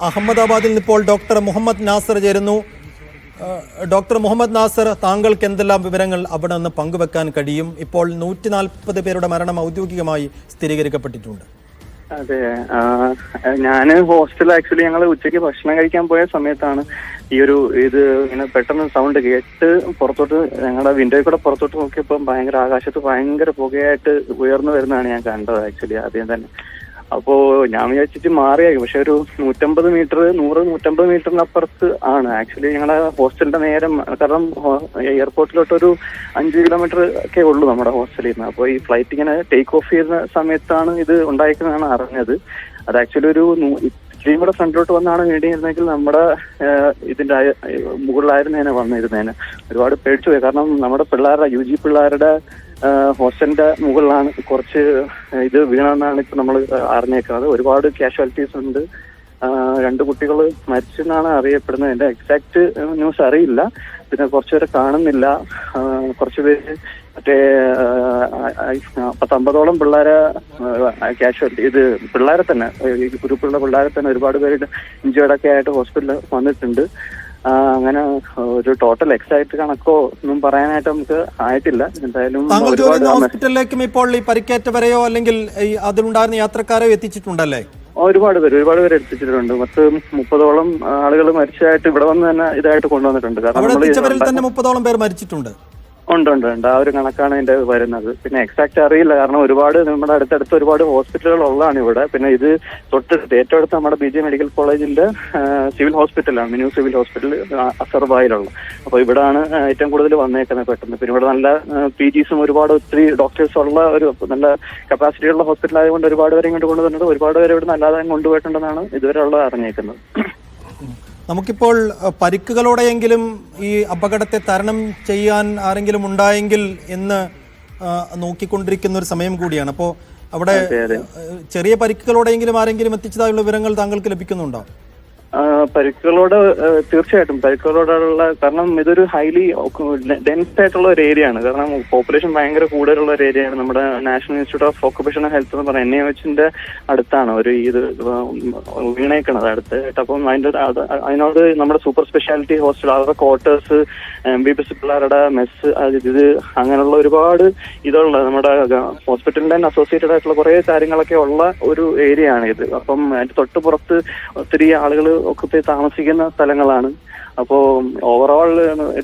അഹമ്മദാബാദിൽ ഇപ്പോൾ ഡോക്ടർ മുഹമ്മദ് നാസർ ചേരുന്നു. ഡോക്ടർ മുഹമ്മദ് നാസർ, താങ്കൾക്ക് എന്തെല്ലാം വിവരങ്ങൾ അവിടെ നിന്ന് പങ്കുവെക്കാൻ കഴിയും? ഇപ്പോൾ 140 പേരുടെ മരണം ഔദ്യോഗികമായി സ്ഥിരീകരിക്കപ്പെട്ടിട്ടുണ്ട്. അതെ, ഞാന് ഹോസ്റ്റലിൽ ആക്ച്വലി ഞങ്ങൾ ഉച്ചയ്ക്ക് ഭക്ഷണം കഴിക്കാൻ പോയ സമയത്താണ് ഇത് ഇങ്ങനെ പെട്ടെന്ന് സൗണ്ട് കേട്ട് പുറത്തോട്ട് ഞങ്ങളുടെ വിൻഡോയിൽ കൂടെ പുറത്തോട്ട് നോക്കിയപ്പോൾ ഭയങ്കര ആകാശത്ത് ഭയങ്കര പുകയായിട്ട് ഉയർന്നു വരുന്നതാണ് ഞാൻ കണ്ടത് ആക്ച്വലി ആദ്യം തന്നെ. അപ്പോ ഞാൻ വിചാരിച്ചിട്ട് മാറിയായിരിക്കും, പക്ഷെ ഒരു 150 മീറ്ററിനപ്പുറത്ത് ആണ് ആക്ച്വലി ഞങ്ങളുടെ ഹോസ്റ്റലിന്റെ നേരം. കാരണം എയർപോർട്ടിലോട്ടൊരു 5 കിലോമീറ്റർ ഒക്കെ ഉള്ളൂ നമ്മുടെ ഹോസ്റ്റലിൽ നിന്ന്. അപ്പോൾ ഈ ഫ്ലൈറ്റ് ഇങ്ങനെ ടേക്ക് ഓഫ് ചെയ്യുന്ന സമയത്താണ് ഇത് ഉണ്ടായിരിക്കുന്നതാണ് അറിഞ്ഞത്. അത് ആക്ച്വലി ഇത്രയും കൂടെ ഫ്രണ്ടിലോട്ട് വന്നാണ് വേണ്ടിയിരുന്നെങ്കിൽ നമ്മുടെ ഇതിന്റെ മുകളിലായിരുന്നേനെ വന്നിരുന്നേനെ. ഒരുപാട് പേടിച്ചു പോയി. കാരണം നമ്മുടെ പിള്ളേരുടെ UG പിള്ളേരുടെ ഹോസ്റ്റലിന്റെ മുകളിലാണ് കുറച്ച് ഇത് വീണെന്നാണ് ഇപ്പൊ നമ്മൾ അറിഞ്ഞേക്കുന്നത്. ഒരുപാട് കാഷ്വാലിറ്റീസ് ഉണ്ട്. 2 കുട്ടികൾ മരിച്ചെന്നാണ് അറിയപ്പെടുന്നത്. എന്റെ എക്സാക്ട് ന്യൂസ് അറിയില്ല. പിന്നെ കുറച്ചുപേരെ കാണുന്നില്ല. കുറച്ചുപേര് മറ്റേ 50-ഓളം പിള്ളേരെ കാഷ്വാലിറ്റി പിള്ളേരെ തന്നെ ഗ്രൂപ്പിലുള്ള പിള്ളേരെ തന്നെ ഒരുപാട് പേര് ഇഞ്ചേർഡൊക്കെ ആയിട്ട് ഹോസ്പിറ്റലിൽ വന്നിട്ടുണ്ട്. അങ്ങനെ ഒരു ടോട്ടൽ എക്സാക്ട് കണക്കോ ഒന്നും പറയാനായിട്ട് നമുക്ക് ആയിട്ടില്ല. എന്തായാലും ഹോസ്പിറ്റലിലേക്കും ഇപ്പോൾ ഈ പരിക്കേറ്റവരെയോ അല്ലെങ്കിൽ അതിലുണ്ടായിരുന്ന യാത്രക്കാരെയോ എത്തിച്ചിട്ടുണ്ടല്ലേ? ഒരുപാട് പേര് എത്തിച്ചിട്ടുണ്ട്. 30-ഓളം ആളുകൾ മരിച്ചതായിട്ട് ഇവിടെ വന്ന് തന്നെ ഇതായിട്ട് കൊണ്ടുവന്നിട്ടുണ്ട്. കാരണം തന്നെ 30-ഓളം പേർ മരിച്ചിട്ടുണ്ട്. ഉണ്ട്. ആ ഒരു കണക്കാണ് ഇതിന്റെ വരുന്നത്. പിന്നെ എക്സാക്ട് അറിയില്ല, കാരണം ഒരുപാട് നമ്മുടെ അടുത്തടുത്ത് ഒരുപാട് ഹോസ്പിറ്റലുകൾ ഉള്ളതാണ് ഇവിടെ. പിന്നെ ഇത് ഏറ്റവും അടുത്ത് നമ്മുടെ BJ മെഡിക്കൽ കോളേജിന്റെ സിവിൽ ഹോസ്പിറ്റലാണ്, മിനു സിവിൽ ഹോസ്പിറ്റൽ അസർബായിലുള്ള. അപ്പൊ ഇവിടാണ് ഏറ്റവും കൂടുതൽ വന്നേക്കുന്നത് പെട്ടെന്ന്. പിന്നെ ഇവിടെ നല്ല PGസും ഒത്തിരി ഡോക്ടേഴ്സ് ഉള്ള ഒരു നല്ല കപ്പാസിറ്റി ഉള്ള ഹോസ്പിറ്റൽ ആയതുകൊണ്ട് ഒരുപാട് പേരെ ഇങ്ങോട്ട് കൊണ്ടുവന്നിട്ടുണ്ട്. ഒരുപാട് പേരെ ഇവിടെ അല്ലാതെ കൊണ്ടുപോയിട്ടുണ്ടെന്നാണ് ഇതുവരെ ഉള്ളത് അറിഞ്ഞേക്കുന്നത്. നമുക്കിപ്പോൾ പരിക്കുകളോടെയെങ്കിലും ഈ അപകടത്തെ തരണം ചെയ്യാൻ ആരെങ്കിലും ഉണ്ടായെങ്കിൽ എന്ന് നോക്കിക്കൊണ്ടിരിക്കുന്ന ഒരു സമയം കൂടിയാണ്. അപ്പോൾ അവിടെ ചെറിയ പരിക്കുകളോടെയെങ്കിലും ആരെങ്കിലും എത്തിച്ചതായുള്ള വിവരങ്ങൾ താങ്കൾക്ക് ലഭിക്കുന്നുണ്ടോ? പരിക്കുകളോട് തീർച്ചയായിട്ടും പരിക്കുകളോടുള്ള, കാരണം ഇതൊരു ഹൈലി ഡെൻസ് ആയിട്ടുള്ള ഒരു ഏരിയ ആണ്. കാരണം പോപ്പുലേഷൻ ഭയങ്കര കൂടുതലുള്ള ഒരു ഏരിയ ആണ്. നമ്മുടെ national institute of occupational health എന്ന് പറയുന്നത് NIHന്റെ അടുത്താണ് ഇത് വീണേക്കണത് അടുത്തായിട്ട്. അപ്പം അതിനോട് നമ്മുടെ സൂപ്പർ സ്പെഷ്യാലിറ്റി ഹോസ്പിറ്റൽ, അവരുടെ ക്വാർട്ടേഴ്സ്, MBBS പിള്ളേരുടെ മെസ്സ്, ഇത് അങ്ങനെയുള്ള ഒരുപാട് ഇതുള്ള നമ്മുടെ ഹോസ്പിറ്റലിന്റെ തന്നെ അസോസിയേറ്റഡ് ആയിട്ടുള്ള കുറെ കാര്യങ്ങളൊക്കെ ഉള്ള ഒരു ഏരിയ ആണ് ഇത്. അപ്പം അതിന്റെ തൊട്ടുപുറത്ത് ഒത്തിരി ആളുകൾ ഒക്കെ താമസിക്കുന്ന സ്ഥലങ്ങളാണ്. അപ്പോൾ ഓവറോൾ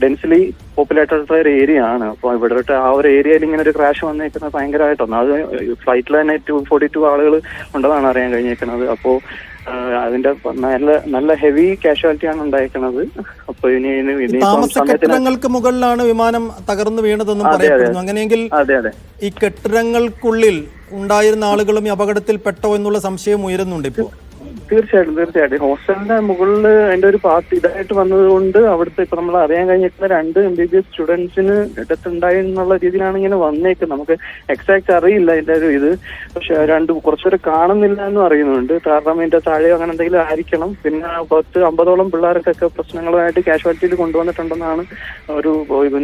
ഡെൻസിലി പോപ്പുലേറ്റഡ് ഒരു ഏരിയ ആണ്. അപ്പോൾ ഇവിടെ ആ ഒരു ഏരിയയിൽ ഇങ്ങനെ ഒരു ക്രാഷ് വന്നേക്കുന്നത് ഭയങ്കരമായിട്ടൊന്നും, അത് ഫ്ലൈറ്റിൽ തന്നെ 242 ആളുകൾ ഉണ്ടെന്നാണ് അറിയാൻ കഴിഞ്ഞേക്കുന്നത്. അപ്പോൾ അതിന്റെ നല്ല ഹെവി കാഷ്വാലിറ്റി ആണ് ഉണ്ടായിരിക്കുന്നത്. അപ്പൊ കെട്ടിടങ്ങൾക്ക് മുകളിലാണ് വിമാനം തകർന്നു വീണതെന്നും പറയപ്പെടുന്നു. അങ്ങനെയെങ്കിൽ ഈ കെട്ടിടങ്ങൾക്കുള്ളിൽ ഉണ്ടായിരുന്ന ആളുകളും ഈ അപകടത്തിൽ പെട്ടോ എന്നുള്ള സംശയം ഉയരുന്നുണ്ട് ഇപ്പോൾ. തീർച്ചയായിട്ടും ഹോസ്റ്റലിന്റെ മുകളിൽ അതിന്റെ ഒരു പാർട്ട് ഇതായിട്ട് വന്നതുകൊണ്ട് അവിടുത്തെ ഇപ്പൊ നമ്മൾ അറിയാൻ കഴിഞ്ഞിട്ടുള്ള 2 MBBS സ്റ്റുഡൻസിന് ഡെത്ത് ഉണ്ടായി എന്നുള്ള രീതിയിലാണ് ഇങ്ങനെ വന്നേക്കുന്നത്. നമുക്ക് എക്സാക്ട് അറിയില്ല അതിന്റെ ഒരു ഇത്, പക്ഷെ കുറച്ചുപേരെ കാണുന്നില്ല എന്നും അറിയുന്നുണ്ട്. കാരണം ഇതിന്റെ താഴെ അങ്ങനെ എന്തെങ്കിലും ആയിരിക്കണം. പിന്നെ 50-ഓളം പിള്ളേർക്കൊക്കെ പ്രശ്നങ്ങളുമായിട്ട് കാഷ്വാലിറ്റിയിൽ കൊണ്ടുവന്നിട്ടുണ്ടെന്നാണ്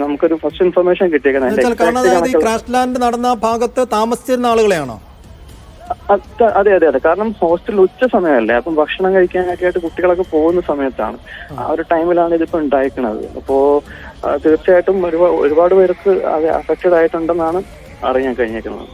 നമുക്കൊരു ഫസ്റ്റ് ഇൻഫർമേഷൻ കിട്ടിയേക്കുന്നത്. ക്രാഷ് ലാൻഡ് നടന്ന ഭാഗത്ത് താമസിച്ചിരുന്ന ആളുകളെയാണോ? അതെ. കാരണം ഹോസ്റ്റലിൽ ഉച്ച സമയമല്ലേ, അപ്പം ഭക്ഷണം കഴിക്കാനൊക്കെ ആയിട്ട് കുട്ടികളൊക്കെ പോകുന്ന സമയത്താണ്. ആ ഒരു ടൈമിലാണ് ഇതിപ്പോ ഉണ്ടായിരിക്കുന്നത്. അപ്പോ തീർച്ചയായിട്ടും ഒരുപാട് പേർക്ക് അത് അഫക്റ്റഡ് ആയിട്ടുണ്ടെന്നാണ് അറിയാൻ കഴിഞ്ഞേക്കുന്നത്.